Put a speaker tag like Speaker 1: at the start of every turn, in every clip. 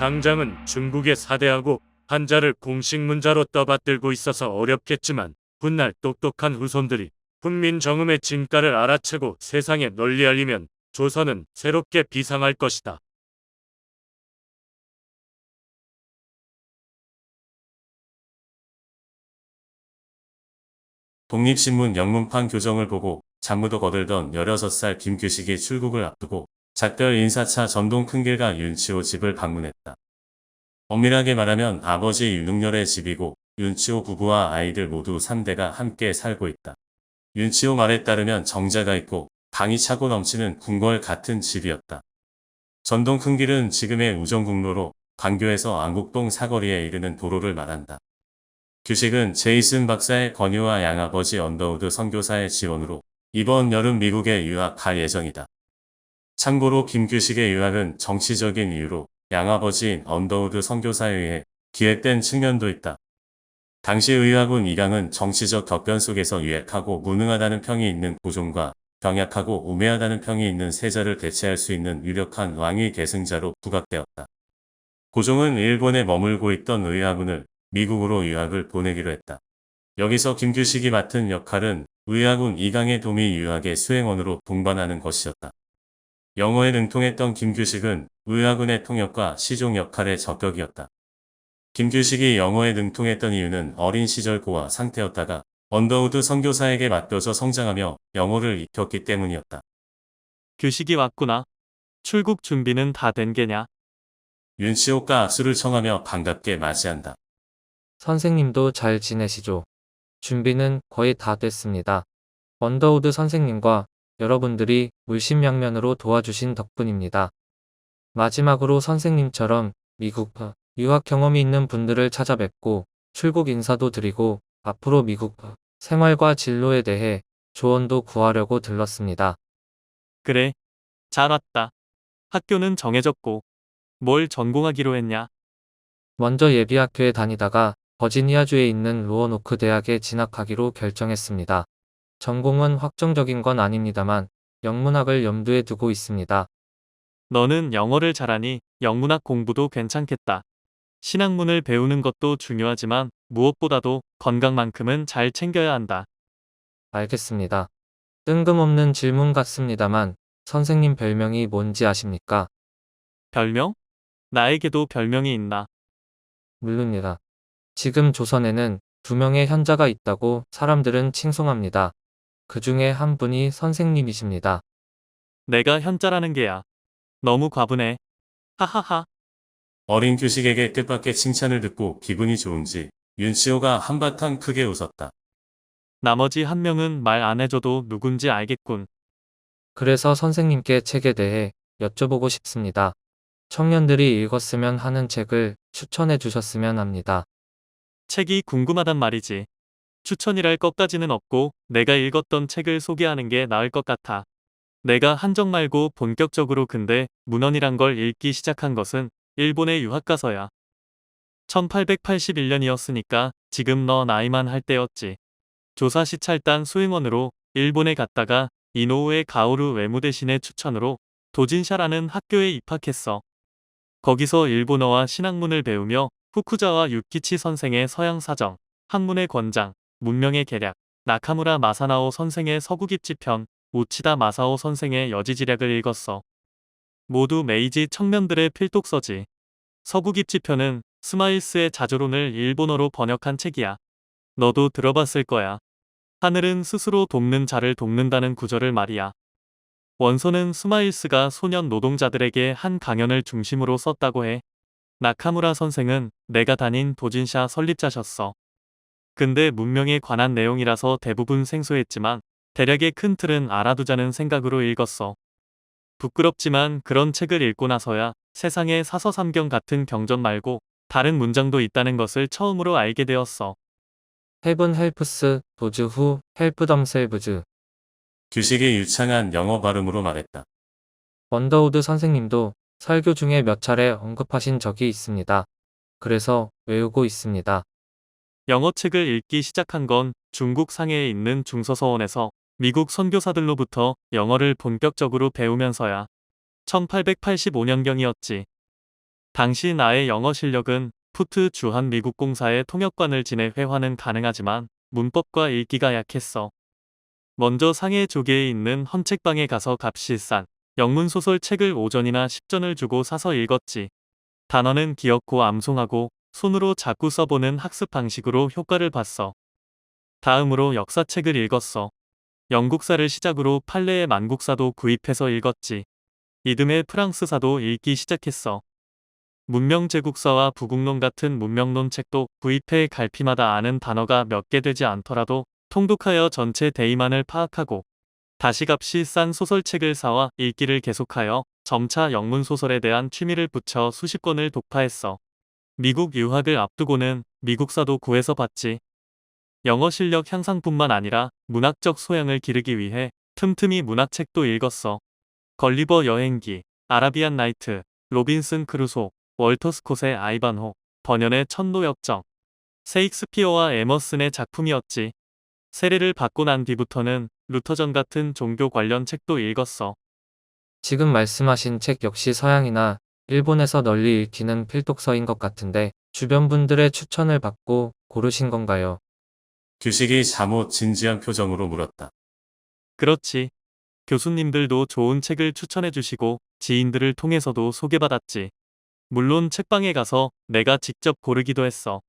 Speaker 1: 당장은 중국의 사대하고 한자를 공식 문자로 떠받들고 있어서 어렵겠지만 훗날 똑똑한 후손들이 훈민 정음의 진가를 알아채고 세상에 널리 알리면 조선은 새롭게 비상할 것이다.
Speaker 2: 독립신문 영문판 교정을 보고 장무도 거들던 16살 김규식이 출국을 앞두고 작별 인사차 전동 큰길과 윤치호 집을 방문했다. 엄밀하게 말하면 아버지 윤석열의 집이고 윤치호 부부와 아이들 모두 3대가 함께 살고 있다. 윤치호 말에 따르면 정자가 있고 강이 차고 넘치는 궁궐 같은 집이었다. 전동 큰길은 지금의 우정국로로 광교에서 안국동 사거리에 이르는 도로를 말한다. 규식은 제이슨 박사의 권유와 양아버지 언더우드 선교사의 지원으로 이번 여름 미국에 유학할 예정이다. 참고로 김규식의 유학은 정치적인 이유로 양아버지인 언더우드 선교사에 의해 기획된 측면도 있다. 당시 의학원 이강은 정치적 격변 속에서 유약하고 무능하다는 평이 있는 고종과 병약하고 우매하다는 평이 있는 세자를 대체할 수 있는 유력한 왕위 계승자로 부각되었다. 고종은 일본에 머물고 있던 의학원을 미국으로 유학을 보내기로 했다. 여기서 김규식이 맡은 역할은 의학원 이강의 도미 유학의 수행원으로 동반하는 것이었다. 영어에 능통했던 김규식은 의학원의 통역과 시종 역할에 적격이었다. 김규식이 영어에 능통했던 이유는 어린 시절 고아 상태였다가 언더우드 선교사에게 맡겨져 성장하며 영어를 익혔기 때문이었다.
Speaker 3: 규식이 왔구나. 출국 준비는 다 된 게냐?
Speaker 2: 윤치호가 악수를 청하며 반갑게 맞이한다.
Speaker 4: 선생님도 잘 지내시죠? 준비는 거의 다 됐습니다. 언더우드 선생님과 여러분들이 물심양면으로 도와주신 덕분입니다. 마지막으로 선생님처럼 미국 유학 경험이 있는 분들을 찾아뵙고 출국 인사도 드리고 앞으로 미국 생활과 진로에 대해 조언도 구하려고 들렀습니다.
Speaker 3: 그래. 잘 왔다. 학교는 정해졌고 뭘 전공하기로 했냐?
Speaker 4: 먼저 예비학교에 다니다가 버지니아주에 있는 로어노크 대학에 진학하기로 결정했습니다. 전공은 확정적인 건 아닙니다만 영문학을 염두에 두고 있습니다.
Speaker 3: 너는 영어를 잘하니 영문학 공부도 괜찮겠다. 신학문을 배우는 것도 중요하지만 무엇보다도 건강만큼은 잘 챙겨야 한다.
Speaker 4: 알겠습니다. 뜬금없는 질문 같습니다만 선생님 별명이 뭔지 아십니까?
Speaker 3: 별명? 나에게도 별명이 있나?
Speaker 4: 물론입니다. 지금 조선에는 2명의 현자가 있다고 사람들은 칭송합니다. 그 중에 한 분이 선생님이십니다.
Speaker 3: 내가 현자라는 게야. 너무 과분해. 하하하.
Speaker 2: 어린 규식에게 뜻밖의 칭찬을 듣고 기분이 좋은지 윤치호가 한바탕 크게 웃었다.
Speaker 3: 나머지 한 명은 말 안 해줘도 누군지 알겠군.
Speaker 4: 그래서 선생님께 책에 대해 여쭤보고 싶습니다. 청년들이 읽었으면 하는 책을 추천해 주셨으면 합니다.
Speaker 3: 책이 궁금하단 말이지. 추천이랄 것까지는 없고 내가 읽었던 책을 소개하는 게 나을 것 같아. 내가 한정 말고 본격적으로 근대 문헌이란 걸 읽기 시작한 것은 일본에 유학 가서야. 1881년이었으니까 지금 너 나이만 할 때였지. 조사 시찰단 수행원으로 일본에 갔다가 이노우에 가오루 외무대신의 추천으로 도진샤라는 학교에 입학했어. 거기서 일본어와 신학문을 배우며 후쿠자와 유키치 선생의 서양사정, 학문의 권장, 문명의 계략, 나카무라 마사나오 선생의 서구깁지편, 우치다 마사오 선생의 여지지략을 읽었어. 모두 메이지 청년들의 필독서지. 서구깁지편은 스마일스의 자조론을 일본어로 번역한 책이야. 너도 들어봤을 거야. 하늘은 스스로 돕는 자를 돕는다는 구절을 말이야. 원서는 스마일스가 소년 노동자들에게 한 강연을 중심으로 썼다고 해. 나카무라 선생은 내가 다닌 도진샤 설립자셨어. 근데 문명에 관한 내용이라서 대부분 생소했지만 대략의 큰 틀은 알아두자는 생각으로 읽었어. 부끄럽지만 그런 책을 읽고 나서야 세상에 사서삼경 같은 경전 말고 다른 문장도 있다는 것을 처음으로 알게 되었어.
Speaker 4: Heaven helps those who help themselves.
Speaker 2: 규식이 유창한 영어 발음으로 말했다.
Speaker 4: 언더우드 선생님도 설교 중에 몇 차례 언급하신 적이 있습니다. 그래서 외우고 있습니다.
Speaker 3: 영어책을 읽기 시작한 건 중국 상해에 있는 중서서원에서 미국 선교사들로부터 영어를 본격적으로 배우면서야. 1885년경이었지. 당시 나의 영어 실력은 푸트 주한 미국 공사의 통역관을 지내 회화는 가능하지만 문법과 읽기가 약했어. 먼저 상해 조계에 있는 헌책방에 가서 값이 싼 영문 소설 책을 5전이나 10전을 주고 사서 읽었지. 단어는 기억고 암송하고 손으로 자꾸 써보는 학습 방식으로 효과를 봤어. 다음으로 역사책을 읽었어. 영국사를 시작으로 판례의 만국사도 구입해서 읽었지. 이듬해 프랑스사도 읽기 시작했어. 문명제국사와 부국론 같은 문명론 책도 구입해 갈피마다 아는 단어가 몇 개 되지 않더라도 통독하여 전체 대의만을 파악하고 다시 값이 싼 소설책을 사와 읽기를 계속하여 점차 영문 소설에 대한 취미를 붙여 수십 권을 독파했어. 미국 유학을 앞두고는 미국사도 구해서 봤지. 영어 실력 향상뿐만 아니라 문학적 소양을 기르기 위해 틈틈이 문학책도 읽었어. 걸리버 여행기, 아라비안 나이트, 로빈슨 크루소, 월터 스콧의 아이반호, 번연의 천노역정, 셰익스피어와 에머슨의 작품이었지. 세례를 받고 난 뒤부터는 루터전 같은 종교 관련 책도 읽었어.
Speaker 4: 지금 말씀하신 책 역시 서양이나 일본에서 널리 읽히는 필독서인 것 같은데 주변 분들의 추천을 받고 고르신 건가요?
Speaker 2: 규식이 잠옷 진지한 표정으로 물었다.
Speaker 3: 그렇지. 교수님들도 좋은 책을 추천해 주시고 지인들을 통해서도 소개받았지. 물론 책방에 가서 내가 직접 고르기도 했어.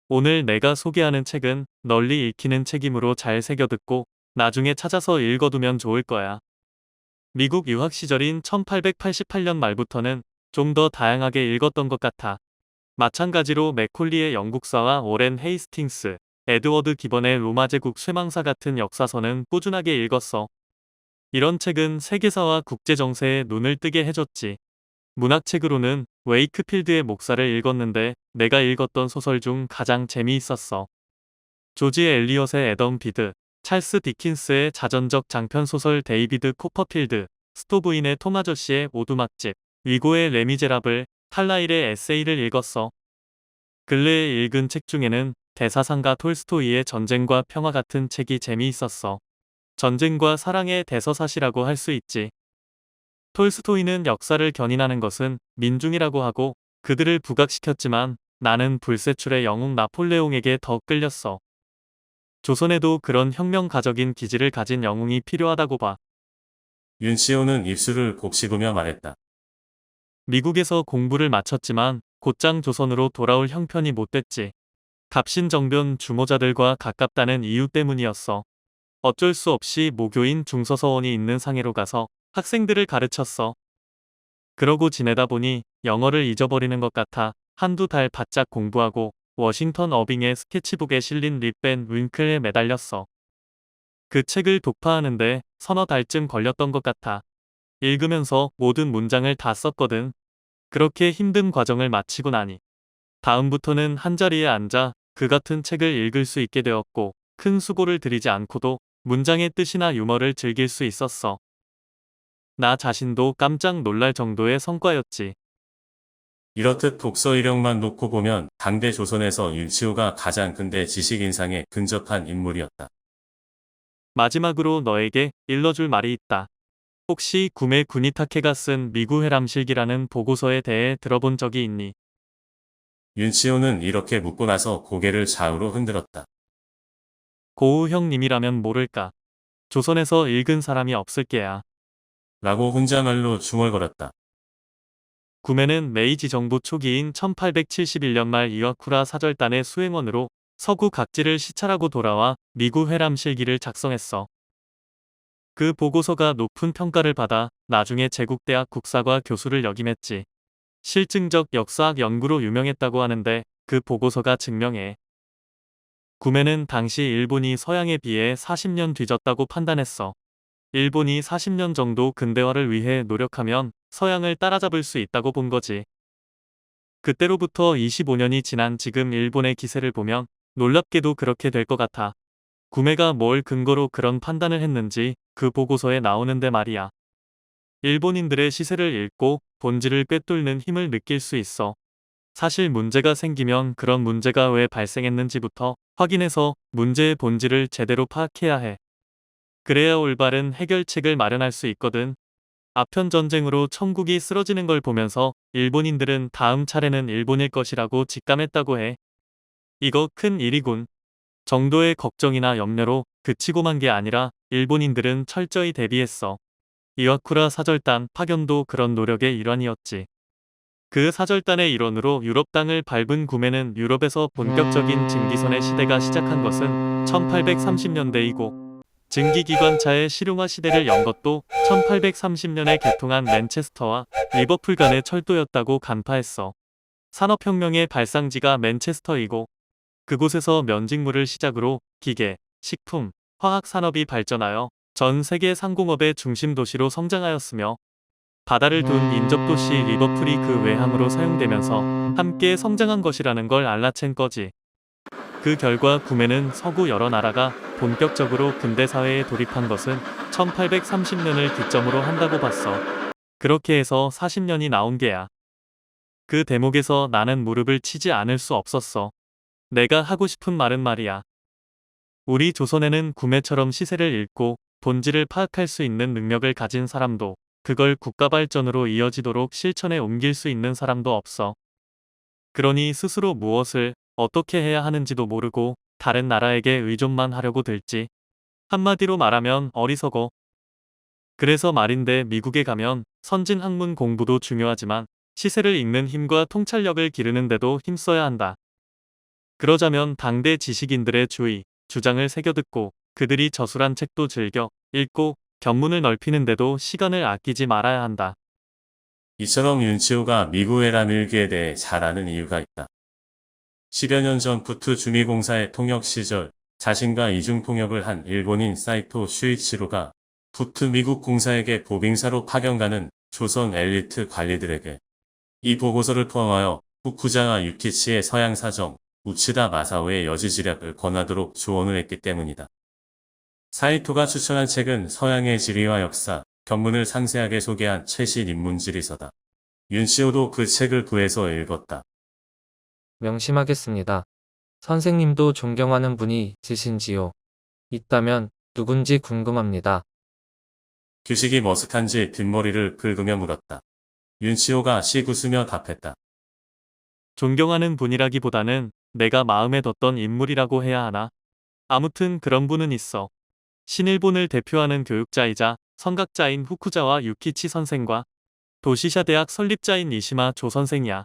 Speaker 3: 오늘 내가 소개하는 책은 널리 읽히는 책이므로 잘 새겨듣고 나중에 찾아서 읽어두면 좋을 거야. 미국 유학 시절인 1888년 말부터는 좀 더 다양하게 읽었던 것 같아. 마찬가지로 맥콜리의 영국사와 오렌 헤이스팅스, 에드워드 기번의 로마 제국 쇠망사 같은 역사서는 꾸준하게 읽었어. 이런 책은 세계사와 국제정세에 눈을 뜨게 해줬지. 문학책으로는 웨이크필드의 목사를 읽었는데 내가 읽었던 소설 중 가장 재미있었어. 조지 엘리엇의 애덤 비드, 찰스 디킨스의 자전적 장편소설 데이비드 코퍼필드, 스토브인의 톰 아저씨의 오두막집, 위고의 레미제라블, 칼라일의 에세이를 읽었어. 근래에 읽은 책 중에는 대사상가 톨스토이의 전쟁과 평화 같은 책이 재미있었어. 전쟁과 사랑의 대서사시라고 할 수 있지. 톨스토이는 역사를 견인하는 것은 민중이라고 하고 그들을 부각시켰지만 나는 불세출의 영웅 나폴레옹에게 더 끌렸어. 조선에도 그런 혁명가적인 기질을 가진 영웅이 필요하다고 봐.
Speaker 2: 윤치호는 입술을 곡씹으며 말했다.
Speaker 3: 미국에서 공부를 마쳤지만 곧장 조선으로 돌아올 형편이 못 됐지. 갑신정변 주모자들과 가깝다는 이유 때문이었어. 어쩔 수 없이 모교인 중서서원이 있는 상해로 가서 학생들을 가르쳤어. 그러고 지내다 보니 영어를 잊어버리는 것 같아 한두 달 바짝 공부하고 워싱턴 어빙의 스케치북에 실린 립 밴 윙클에 매달렸어. 그 책을 독파하는데 서너 달쯤 걸렸던 것 같아. 읽으면서 모든 문장을 다 썼거든. 그렇게 힘든 과정을 마치고 나니 다음부터는 한자리에 앉아 그 같은 책을 읽을 수 있게 되었고 큰 수고를 들이지 않고도 문장의 뜻이나 유머를 즐길 수 있었어. 나 자신도 깜짝 놀랄 정도의 성과였지.
Speaker 2: 이렇듯 독서 이력만 놓고 보면 당대 조선에서 윤치호가 가장 근대 지식 인상에 근접한 인물이었다.
Speaker 3: 마지막으로 너에게 일러줄 말이 있다. 혹시 구메 구니타케가 쓴 미구회람실기라는 보고서에 대해 들어본 적이 있니?
Speaker 2: 윤치호는 이렇게 묻고 나서 고개를 좌우로 흔들었다.
Speaker 3: 고우 형님이라면 모를까. 조선에서 읽은 사람이 없을 게야.
Speaker 2: 라고 혼자말로 중얼거렸다.
Speaker 3: 구메는 메이지 정부 초기인 1871년 말 이와쿠라 사절단의 수행원으로 서구 각지를 시찰하고 돌아와 미구회람실기를 작성했어. 그 보고서가 높은 평가를 받아 나중에 제국대학 국사과 교수를 역임했지. 실증적 역사학 연구로 유명했다고 하는데 그 보고서가 증명해. 구메는 당시 일본이 서양에 비해 40년 뒤졌다고 판단했어. 일본이 40년 정도 근대화를 위해 노력하면 서양을 따라잡을 수 있다고 본 거지. 그때로부터 25년이 지난 지금 일본의 기세를 보면 놀랍게도 그렇게 될 것 같아. 구메가 뭘 근거로 그런 판단을 했는지 그 보고서에 나오는데 말이야. 일본인들의 시세를 읽고 본질을 꿰뚫는 힘을 느낄 수 있어. 사실 문제가 생기면 그런 문제가 왜 발생했는지부터 확인해서 문제의 본질을 제대로 파악해야 해. 그래야 올바른 해결책을 마련할 수 있거든. 아편 전쟁으로 청국이 쓰러지는 걸 보면서 일본인들은 다음 차례는 일본일 것이라고 직감했다고 해. 이거 큰 일이군. 정도의 걱정이나 염려로 그치고만 게 아니라 일본인들은 철저히 대비했어. 이와쿠라 사절단 파견도 그런 노력의 일환이었지. 그 사절단의 일원으로 유럽 땅을 밟은 구매는 유럽에서 본격적인 증기선의 시대가 시작한 것은 1830년대이고 증기기관차의 실용화 시대를 연 것도 1830년에 개통한 맨체스터와 리버풀 간의 철도였다고 간파했어. 산업혁명의 발상지가 맨체스터이고 그곳에서 면직물을 시작으로 기계, 식품, 화학 산업이 발전하여 전 세계 상공업의 중심 도시로 성장하였으며 바다를 둔 인접도시 리버풀이 그 외항으로 사용되면서 함께 성장한 것이라는 걸 알라챈 거지. 그 결과 구매는 서구 여러 나라가 본격적으로 근대사회에 돌입한 것은 1830년을 기점으로 한다고 봤어. 그렇게 해서 40년이 나온 게야. 그 대목에서 나는 무릎을 치지 않을 수 없었어. 내가 하고 싶은 말은 말이야. 우리 조선에는 구매처럼 시세를 읽고 본질을 파악할 수 있는 능력을 가진 사람도 그걸 국가 발전으로 이어지도록 실천에 옮길 수 있는 사람도 없어. 그러니 스스로 무엇을 어떻게 해야 하는지도 모르고 다른 나라에게 의존만 하려고 들지. 한마디로 말하면 어리석어. 그래서 말인데 미국에 가면 선진 학문 공부도 중요하지만 시세를 읽는 힘과 통찰력을 기르는 데도 힘써야 한다. 그러자면 당대 지식인들의 주의, 주장을 새겨듣고 그들이 저술한 책도 즐겨 읽고 견문을 넓히는데도 시간을 아끼지 말아야 한다.
Speaker 2: 이처럼 윤치호가 미구에라 밀기에 대해 잘 아는 이유가 있다. 10여 년 전 부투 주미공사의 통역 시절 자신과 이중 통역을 한 일본인 사이토 슈이치로가 부투 미국 공사에게 보빙사로 파견가는 조선 엘리트 관리들에게 이 보고서를 포함하여 후쿠자와 유키치의 서양 사정, 우치다 마사오의 여지지략을 권하도록 조언을 했기 때문이다. 사이토가 추천한 책은 서양의 지리와 역사, 견문을 상세하게 소개한 최신 인문지리서다. 윤시호도 그 책을 구해서 읽었다.
Speaker 4: 명심하겠습니다. 선생님도 존경하는 분이 있으신지요? 있다면 누군지 궁금합니다.
Speaker 2: 규식이 머쓱한지 뒷머리를 긁으며 물었다. 윤시호가 씩 웃으며 답했다.
Speaker 3: 존경하는 분이라기보다는 내가 마음에 뒀던 인물이라고 해야 하나? 아무튼 그런 분은 있어. 신일본을 대표하는 교육자이자 선각자인 후쿠자와 유키치 선생과 도시샤 대학 설립자인 이시마 조 선생이야.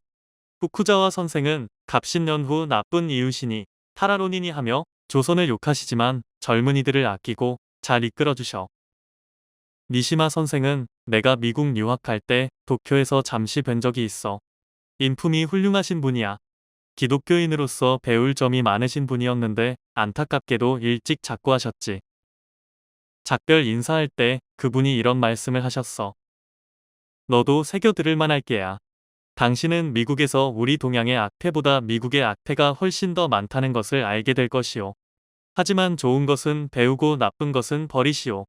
Speaker 3: 후쿠자와 선생은 갑신년 후 나쁜 이웃이니 타라론이니 하며 조선을 욕하시지만 젊은이들을 아끼고 잘 이끌어주셔. 니시마 선생은 내가 미국 유학할 때 도쿄에서 잠시 뵌 적이 있어. 인품이 훌륭하신 분이야. 기독교인으로서 배울 점이 많으신 분이었는데 안타깝게도 일찍 작고하셨지. 작별 인사할 때 그분이 이런 말씀을 하셨어. 너도 새겨 들을 만할 게야. 당신은 미국에서 우리 동양의 악패보다 미국의 악패가 훨씬 더 많다는 것을 알게 될 것이오. 하지만 좋은 것은 배우고 나쁜 것은 버리시오.